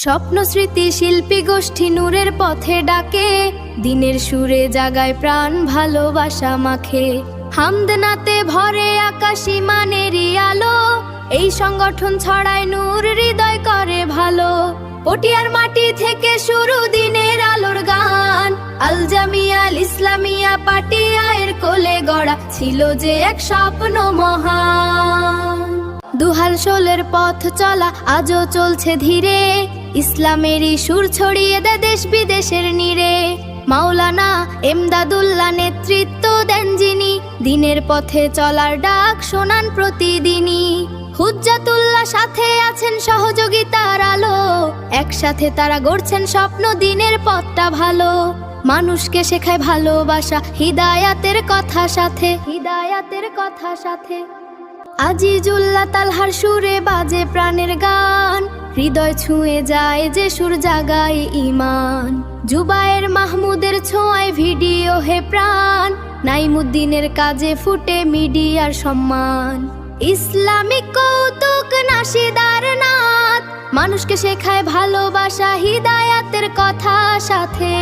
স্বপ্ন স্মৃতি শিল্পী গোষ্ঠী নূরের পথে ডাকে, দিনের সুরে জাগায় প্রাণ ভালোবাসা মাখে। হামদ নাতে ভরে আকাশ ইমানেরই আলো, এই সংগঠন ছড়ায় নূর হৃদয় করে ভালো। পটিয়ার মাটি থেকে শুরু দিনের আলোর গান, আল জামিয়াল ইসলামিয়া পাটিয়ার কোলে গড়া ছিল যে এক স্বপ্ন মহান। দুহাল শোলের পথ চলা আজও চলছে ধীরে, ইসলামেরই সুর ছড়িয়ে দেয় দেশ বিদেশের নীড়ে। মাওলানা এমদাদুল্লাহ নেতৃত্ব দেন যিনি, দিনের পথে চলার ডাক শোনান প্রতিদিনই। হুজ্জাতুল্লাহ সাথে আছেন সহযোগিতার আলো, একসাথে তারা গড়ছেন স্বপ্ন দিনের পথটা ভালো। মানুষকে শেখায় ভালোবাসা হিদায়াতের কথা সাথে, হিদায়াতের কথা সাথে। আজিজুল্লাহ তালহার সুরে বাজে প্রাণের গান, হৃদয় ছুঁয়ে যায় যে সুর জাগায় ঈমান। জুবায়ের মাহমুদের ছোঁয়ায় ভিডিও হে প্রাণ, নাইমুদ্দিনের কাজে ফুটে মিডিয়ার সম্মান। ইসলামিক কৌতুক নাশিদার নাত, মানুষকে শেখায় ভালোবাসা হিদায়াতের কথা সাথে।